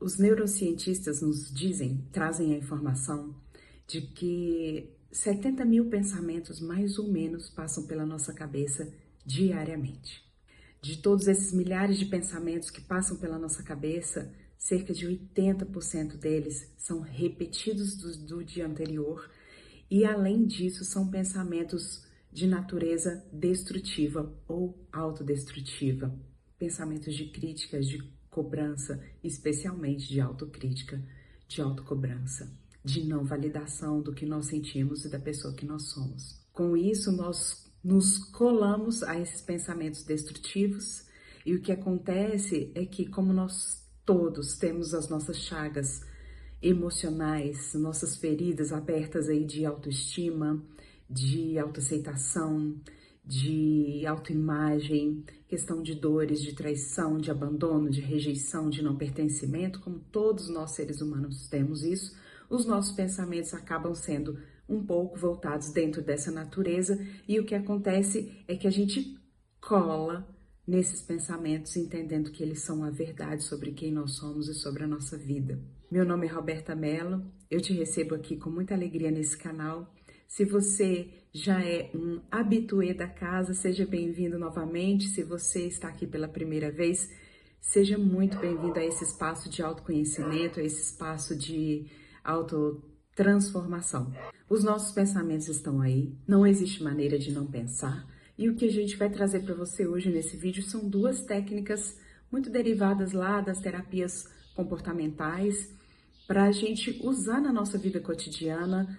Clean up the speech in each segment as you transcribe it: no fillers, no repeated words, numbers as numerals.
Os neurocientistas nos trazem a informação de que 70 mil pensamentos, mais ou menos, passam pela nossa cabeça diariamente. De todos esses milhares de pensamentos que passam pela nossa cabeça, cerca de 80% deles são repetidos do dia anterior e, além disso, são pensamentos de natureza destrutiva ou autodestrutiva. Pensamentos de críticas, de cobrança, especialmente de autocrítica, de autocobrança, de não validação do que nós sentimos e da pessoa que nós somos. Com isso, nós nos colamos a esses pensamentos destrutivos e o que acontece é que, como nós todos temos as nossas chagas emocionais, nossas feridas abertas aí de autoestima, de autoaceitação, de autoimagem, questão de dores, de traição, de abandono, de rejeição, de não pertencimento, como todos nós seres humanos temos isso, os nossos pensamentos acabam sendo um pouco voltados dentro dessa natureza e o que acontece é que a gente cola nesses pensamentos, entendendo que eles são a verdade sobre quem nós somos e sobre a nossa vida. Meu nome é Roberta Mello, eu te recebo aqui com muita alegria nesse canal. Se você já é um habitué da casa, seja bem-vindo novamente. Se você está aqui pela primeira vez, seja muito bem-vindo a esse espaço de autoconhecimento, a esse espaço de autotransformação. Os nossos pensamentos estão aí, não existe maneira de não pensar. E o que a gente vai trazer para você hoje nesse vídeo são duas técnicas muito derivadas lá das terapias comportamentais para a gente usar na nossa vida cotidiana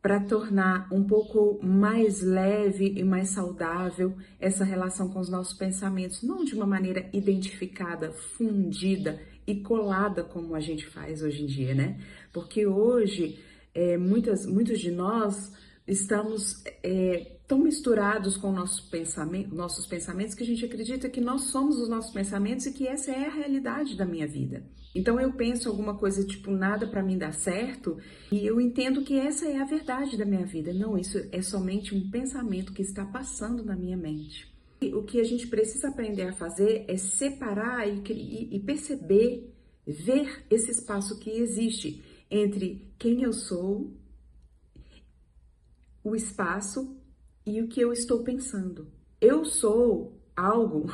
para tornar um pouco mais leve e mais saudável essa relação com os nossos pensamentos, não de uma maneira identificada, fundida e colada como a gente faz hoje em dia, né? Porque hoje muitos de nós estamos tão misturados com nossos pensamentos que a gente acredita que nós somos os nossos pensamentos e que essa é a realidade da minha vida. Então eu penso alguma coisa tipo nada para mim dar certo e eu entendo que essa é a verdade da minha vida. Não, isso é somente um pensamento que está passando na minha mente. E o que a gente precisa aprender a fazer é separar e perceber, ver esse espaço que existe entre quem eu sou, o espaço e o que eu estou pensando. Eu sou algo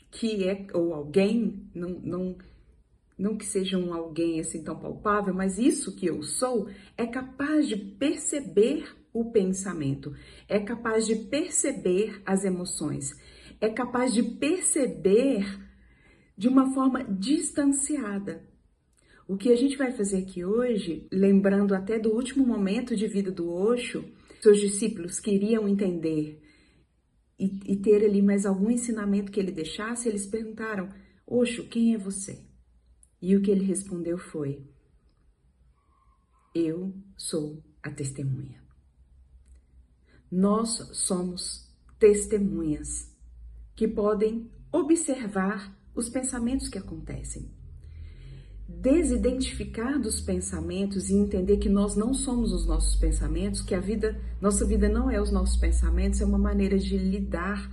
que é, ou alguém, não que seja um alguém assim tão palpável, mas isso que eu sou é capaz de perceber o pensamento, é capaz de perceber as emoções, é capaz de perceber de uma forma distanciada. O que a gente vai fazer aqui hoje, lembrando até do último momento de vida do Osho, seus discípulos queriam entender e ter ali mais algum ensinamento que ele deixasse, eles perguntaram: Osho, quem é você? E o que ele respondeu foi: eu sou a testemunha. Nós somos testemunhas que podem observar os pensamentos que acontecem. Desidentificar dos pensamentos e entender que nós não somos os nossos pensamentos, que nossa vida não é os nossos pensamentos, é uma maneira de lidar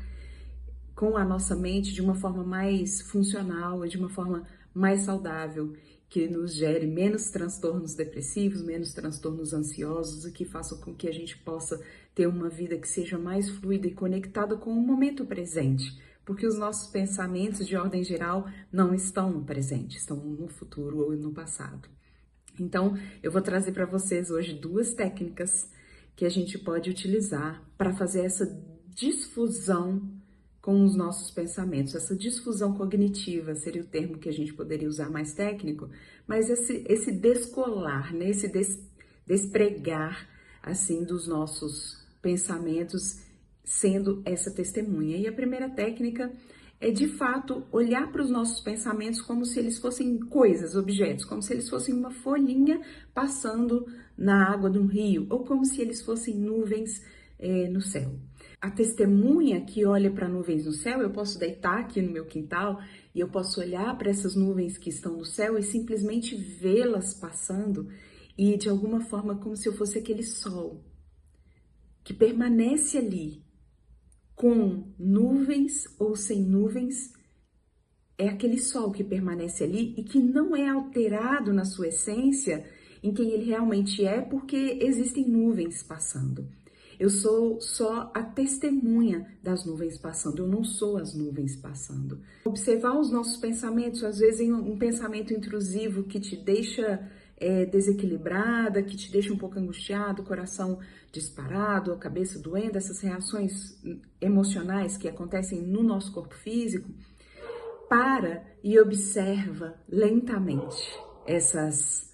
com a nossa mente de uma forma mais funcional, de uma forma mais saudável, que nos gere menos transtornos depressivos, menos transtornos ansiosos e que faça com que a gente possa ter uma vida que seja mais fluida e conectada com o momento presente. Porque os nossos pensamentos, de ordem geral, não estão no presente, estão no futuro ou no passado. Então, eu vou trazer para vocês hoje duas técnicas que a gente pode utilizar para fazer essa difusão com os nossos pensamentos. Essa difusão cognitiva seria o termo que a gente poderia usar mais técnico, mas esse descolar, né? Esse despregar, assim, dos nossos pensamentos, sendo essa testemunha. E a primeira técnica é, de fato, olhar para os nossos pensamentos como se eles fossem coisas, objetos, como se eles fossem uma folhinha passando na água de um rio, ou como se eles fossem nuvens no céu. A testemunha que olha para nuvens no céu, eu posso deitar aqui no meu quintal e eu posso olhar para essas nuvens que estão no céu e simplesmente vê-las passando e, de alguma forma, como se eu fosse aquele sol que permanece ali, com nuvens ou sem nuvens, é aquele sol que permanece ali e que não é alterado na sua essência, em quem ele realmente é, porque existem nuvens passando. Eu sou só a testemunha das nuvens passando, eu não sou as nuvens passando. Observar os nossos pensamentos, às vezes um pensamento intrusivo que te deixa desequilibrada, que te deixa um pouco angustiado, coração disparado, a cabeça doendo, essas reações emocionais que acontecem no nosso corpo físico, para e observa lentamente essas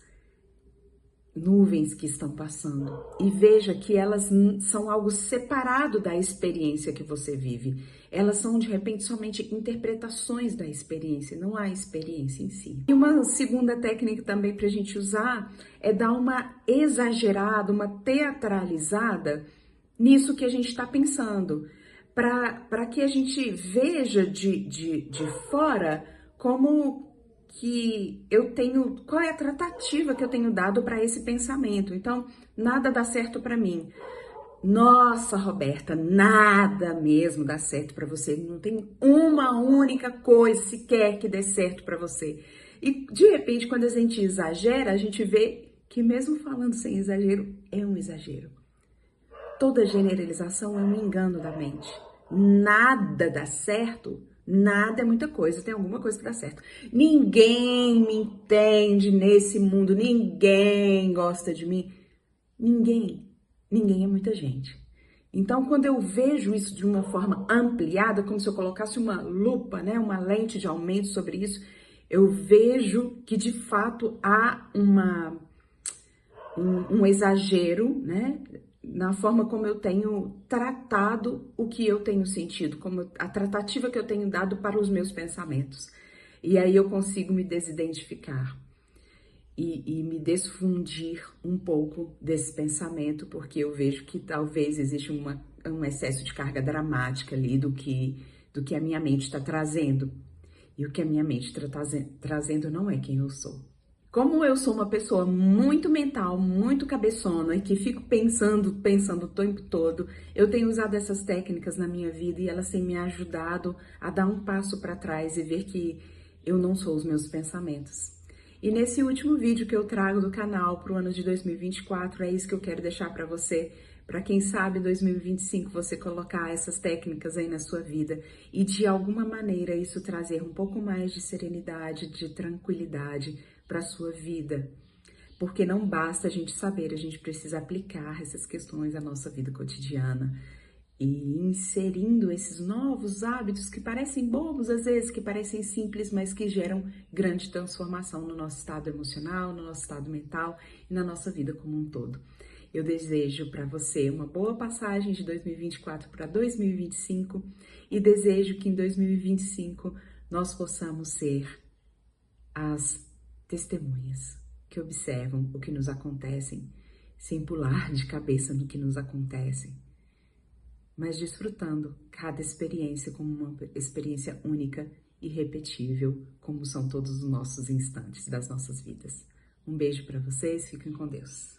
nuvens que estão passando e veja que elas são algo separado da experiência que você vive. Elas são, de repente, somente interpretações da experiência, não a experiência em si. E uma segunda técnica também para a gente usar é dar uma exagerada, uma teatralizada nisso que a gente está pensando, para que a gente veja de fora como que eu tenho, qual é a tratativa que eu tenho dado para esse pensamento. Então, nada dá certo para mim. Nossa, Roberta, nada mesmo dá certo para você. Não tem uma única coisa sequer que dê certo para você. E de repente, quando a gente exagera, a gente vê que mesmo falando sem exagero, é um exagero. Toda generalização é um engano da mente. Nada dá certo, nada é muita coisa, tem alguma coisa que dá certo. Ninguém me entende nesse mundo, ninguém gosta de mim. Ninguém é muita gente. Então, quando eu vejo isso de uma forma ampliada, como se eu colocasse uma lupa, né, uma lente de aumento sobre isso, eu vejo que de fato há um exagero, né, na forma como eu tenho tratado o que eu tenho sentido, como a tratativa que eu tenho dado para os meus pensamentos. E aí eu consigo me desidentificar e me desfundir um pouco desse pensamento, porque eu vejo que talvez existe um excesso de carga dramática ali do que a minha mente está trazendo. E o que a minha mente está trazendo não é quem eu sou. Como eu sou uma pessoa muito mental, muito cabeçona e que fico pensando o tempo todo, eu tenho usado essas técnicas na minha vida e elas têm me ajudado a dar um passo para trás e ver que eu não sou os meus pensamentos. E nesse último vídeo que eu trago do canal para o ano de 2024, é isso que eu quero deixar para você, para quem sabe 2025 você colocar essas técnicas aí na sua vida e de alguma maneira isso trazer um pouco mais de serenidade, de tranquilidade para a sua vida. Porque não basta a gente saber, a gente precisa aplicar essas questões à nossa vida cotidiana e inserindo esses novos hábitos que parecem bobos às vezes, que parecem simples, mas que geram grande transformação no nosso estado emocional, no nosso estado mental e na nossa vida como um todo. Eu desejo para você uma boa passagem de 2024 para 2025 e desejo que em 2025 nós possamos ser as testemunhas que observam o que nos acontece, sem pular de cabeça no que nos acontece, mas desfrutando cada experiência como uma experiência única e irrepetível, como são todos os nossos instantes das nossas vidas. Um beijo para vocês, fiquem com Deus.